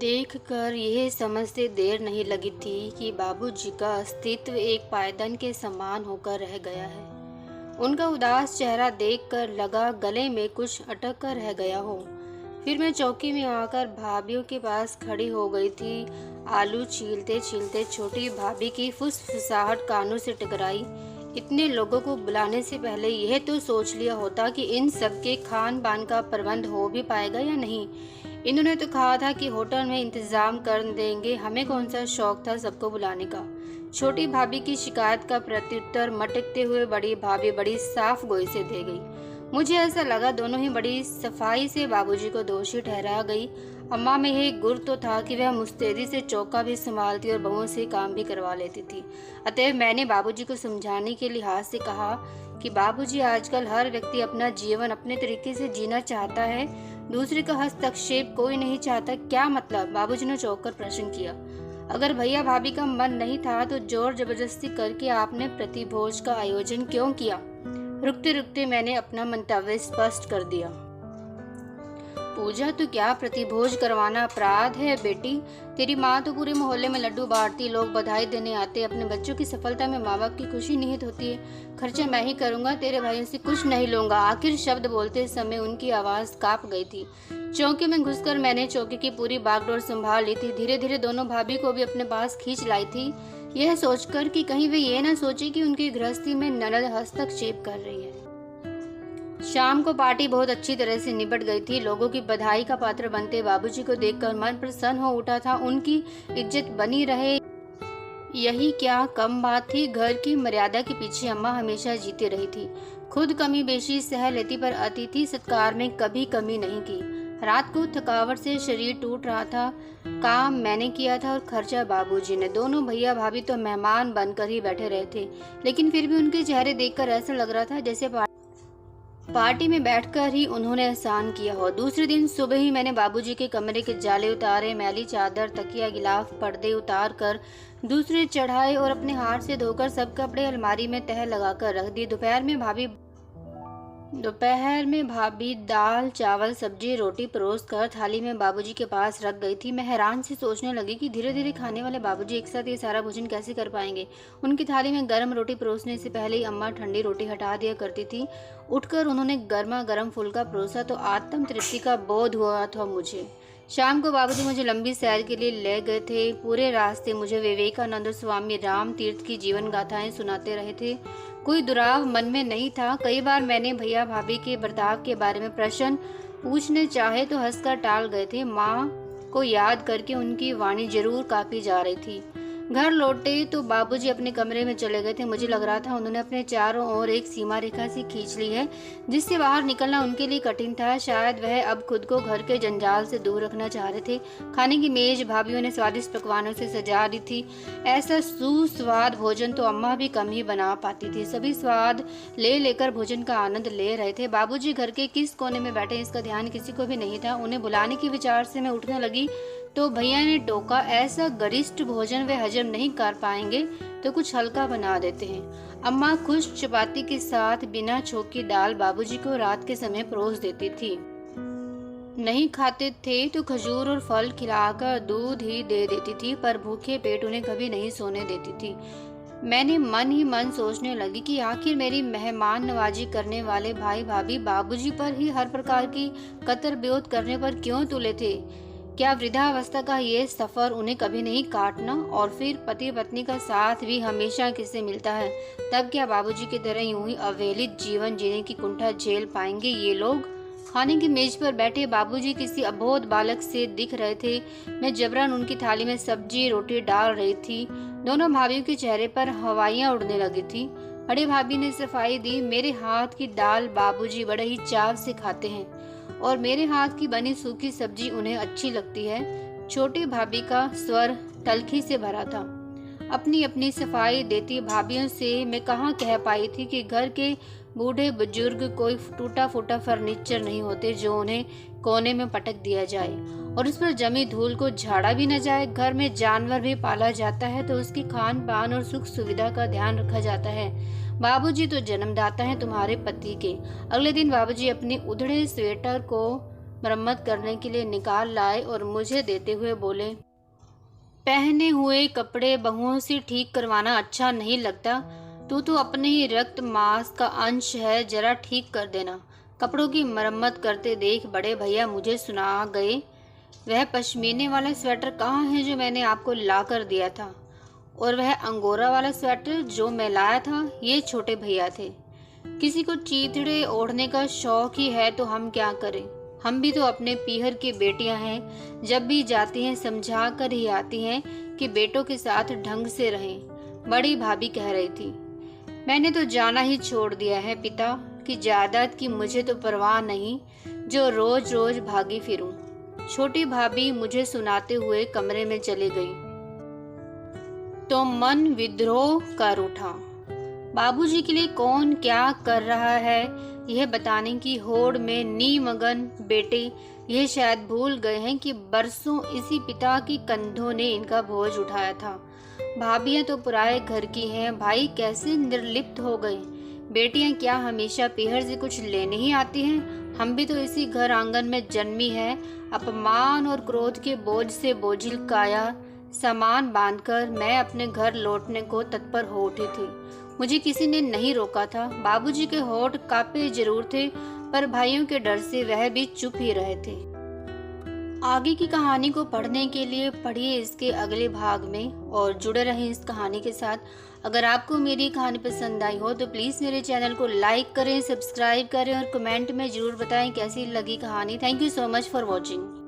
देखकर यह समझते देर नहीं लगी थी कि बाबूजी का अस्तित्व एक पायदान के समान होकर रह गया है। उनका उदास चेहरा देखकर लगा गले में कुछ अटक कर रह गया हो। फिर मैं चौकी में आकर भाभीयों के पास खड़ी हो गई थी। आलू छीलते छीलते छोटी भाभी की फुसफुसाहट कानों से टकराई। इतने लोगों को बुलाने से पहले यह तो सोच लिया होता कि इन सब के खान पान का प्रबंध हो भी पाएगा या नहीं। इन्होंने तो कहा था कि होटल में इंतजाम कर देंगे, हमें कौन सा शौक था सबको बुलाने का। छोटी भाभी की शिकायत का प्रत्युत्तर मटकते हुए बड़ी भाभी बड़ी साफ गोई से दे गई। मुझे ऐसा लगा दोनों ही बड़ी सफाई से बाबूजी को दोषी ठहरा गई। अम्मा में यह गुर तो था कि वह मुस्तैदी से चौका भी संभालती और बहुओं से काम भी करवा लेती थी। अतएव मैंने बाबूजी को समझाने के लिहाज से कहा कि बाबूजी, आजकल हर व्यक्ति अपना जीवन अपने तरीके से जीना चाहता है, दूसरे का हस्तक्षेप कोई नहीं चाहता। क्या मतलब? बाबूजी ने चौंक कर प्रश्न किया। अगर भैया भाभी का मन नहीं था तो जोर जबरदस्ती करके आपने प्रतिभोज का आयोजन क्यों किया? रुकते रुकते मैंने अपना मंतव्य स्पष्ट कर दिया। पूजा, तो क्या प्रतिभोज करवाना अपराध है बेटी? तेरी माँ तो पूरे मोहल्ले में लड्डू बांटती, लोग बधाई देने आते। अपने बच्चों की सफलता में माँ बाप की खुशी निहित होती है। खर्चा मैं ही करूँगा, तेरे भाइयों से कुछ नहीं लूंगा। आखिर शब्द बोलते समय उनकी आवाज़ कांप गई थी। चौके में घुसकर मैंने चौके की पूरी बागडोर संभाल ली थी। धीरे धीरे दोनों भाभी को भी अपने पास खींच लाई थी, यह सोचकर कि कहीं वे ये न सोचे कि उनकी गृहस्थी में ननद हस्तक्षेप कर रही है। शाम को पार्टी बहुत अच्छी तरह से निपट गई थी। लोगों की बधाई का पात्र बनते बाबूजी को देखकर मन प्रसन्न हो उठा था। उनकी इज्जत बनी रहे, यही क्या कम बात थी। घर की मर्यादा के पीछे अम्मा हमेशा जीती रही थी। खुद कमी बेशी सह लेती, पर अतिथि सत्कार में कभी कमी नहीं की। रात को थकावट से शरीर टूट रहा था। काम मैंने किया था और खर्चा बाबूजी ने। दोनों भैया भाभी तो मेहमान बनकर ही बैठे रहे थे, लेकिन फिर भी उनके चेहरे देखकर ऐसा लग रहा था जैसे पार्टी में बैठकर ही उन्होंने एहसान किया हो। दूसरे दिन सुबह ही मैंने बाबूजी के कमरे के जाले उतारे, मैली चादर, तकिया, गिलाफ, पर्दे उतार कर दूसरे चढ़ाए और अपने हाथ से धोकर सब कपड़े अलमारी में तह लगाकर रख दिए। दोपहर में भाभी दाल चावल सब्जी रोटी परोस कर थाली में बाबूजी के पास रख गई थी। मैं हैरान से सोचने लगी कि धीरे धीरे खाने वाले बाबूजी एक साथ ये सारा भोजन कैसे कर पाएंगे। उनकी थाली में गर्म रोटी परोसने से पहले ही अम्मा ठंडी रोटी हटा दिया करती थी। उठकर उन्होंने गर्मा गर्म फुल्का परोसा तो आत्म तृप्ति का बोध हुआ था मुझे। शाम को बाबूजी मुझे लंबी सैर के लिए ले गए थे। पूरे रास्ते मुझे विवेकानंद स्वामी राम तीर्थ की जीवन गाथाएं सुनाते रहे थे। कोई दुराव मन में नहीं था। कई बार मैंने भैया भाभी के बर्ताव के बारे में प्रश्न पूछने चाहे तो हंसकर टाल गए थे। माँ को याद करके उनकी वाणी जरूर कापी जा रही थी। घर लौटे तो बाबूजी अपने कमरे में चले गए थे। मुझे लग रहा था उन्होंने अपने चारों ओर एक सीमा रेखा सी खींच ली है, जिससे बाहर निकलना उनके लिए कठिन था। शायद वह अब खुद को घर के जंजाल से दूर रखना चाह रहे थे। खाने की मेज भाभीयों ने स्वादिष्ट पकवानों से सजा दी थी। ऐसा सुस्वाद भोजन तो अम्मा भी कम ही बना पाती थी। सभी स्वाद ले लेकर भोजन का आनंद ले रहे थे। बाबूजी घर के किस कोने में बैठे इसका ध्यान किसी को भी नहीं था। उन्हें बुलाने के विचार से मैं उठने लगी तो भैया ने टोका, ऐसा गरिष्ठ भोजन वे हजम नहीं कर पाएंगे तो कुछ हल्का बना देते हैं। अम्मा खुश चपाती के साथ बिना छोंक की दाल बाबूजी को रात के समय परोस देती थी। नहीं खाते थे तो खजूर और फल खिलाकर दूध ही दे देती थी, पर भूखे पेट उन्हें कभी नहीं सोने देती थी। मैंने मन ही मन सोचने लगी कि आखिर मेरी मेहमान नवाजी करने वाले भाई भाभी बाबूजी पर ही हर प्रकार की कतर ब्योत करने पर क्यों तुले थे। क्या वृद्धावस्था का ये सफर उन्हें कभी नहीं काटना? और फिर पति पत्नी का साथ भी हमेशा किससे मिलता है? तब क्या बाबूजी की तरह यूं ही अवहेलित जीवन जीने की कुंठा झेल पाएंगे ये लोग? खाने की मेज पर बैठे बाबूजी किसी अबोध बालक से दिख रहे थे। मैं जबरन उनकी थाली में सब्जी रोटी डाल रही थी। दोनों भाभीयों के चेहरे पर हवाइयां उड़ने लगी थी। बड़ी भाभी ने सफाई दी, मेरे हाथ की दाल बाबूजी बड़े ही चाव से खाते हैं और मेरे हाथ की बनी सूखी सब्जी उन्हें अच्छी लगती है। छोटी भाभी का स्वर तलखी से भरा था। अपनी अपनी सफाई देती भाभियों से मैं कहाँ कह पाई थी कि घर के बूढ़े बुजुर्ग कोई टूटा फूटा फर्नीचर नहीं होते जो उन्हें कोने में पटक दिया जाए और उस पर जमी धूल को झाड़ा भी न जाए। घर में जानवर भी पाला जाता है तो उसकी खान पान और सुख सुविधा का ध्यान रखा जाता है। बाबूजी तो जन्मदाता हैं तुम्हारे पति के। अगले दिन बाबूजी अपने उधड़े स्वेटर को मरम्मत करने के लिए निकाल लाए और मुझे देते हुए बोले, पहने हुए कपड़े बहुओं से ठीक करवाना अच्छा नहीं लगता। तू तो अपने ही रक्त मांस का अंश है, जरा ठीक कर देना। कपड़ों की मरम्मत करते देख बड़े भैया मुझे सुना गए, वह पश्मीने वाला स्वेटर कहाँ है जो मैंने आपको ला कर दिया था? और वह अंगोरा वाला स्वेटर जो मैं लाया था? ये छोटे भैया थे। किसी को चीथड़े ओढ़ने का शौक ही है तो हम क्या करें? हम भी तो अपने पीहर की बेटियां हैं, जब भी जाती हैं समझा कर ही आती हैं कि बेटों के साथ ढंग से रहें। बड़ी भाभी कह रही थी, मैंने तो जाना ही छोड़ दिया है पिता कि जायदाद की मुझे तो परवाह नहीं, जो रोज रोज भागी फिरूं। छोटी भाभी मुझे सुनाते हुए कमरे में चली गई तो मन विद्रोह कर उठा। बाबूजी के लिए कौन क्या कर रहा है यह बताने की होड़ में निमग्न बेटे यह शायद भूल गए हैं कि बरसों इसी पिता की कंधों ने इनका बोझ उठाया था। भाभियां तो पराए घर की हैं, भाई कैसे निर्लिप्त हो गए। बेटियां क्या हमेशा पीहर से कुछ लेने ही आती हैं? हम भी तो इसी घर आंगन में जन्मी है। अपमान और क्रोध के बोझ से बोझिल काया सामान बांधकर मैं अपने घर लौटने को तत्पर हो उठी थी। मुझे किसी ने नहीं रोका था। बाबूजी के होठ कांपे जरूर थे, पर भाइयों के डर से वह भी चुप ही रहे थे। आगे की कहानी को पढ़ने के लिए पढ़िए इसके अगले भाग में और जुड़े रहें इस कहानी के साथ। अगर आपको मेरी कहानी पसंद आई हो तो प्लीज़ मेरे चैनल को लाइक करें, सब्सक्राइब करें और कमेंट में ज़रूर बताएं कैसी लगी कहानी। Thank you so much for watching.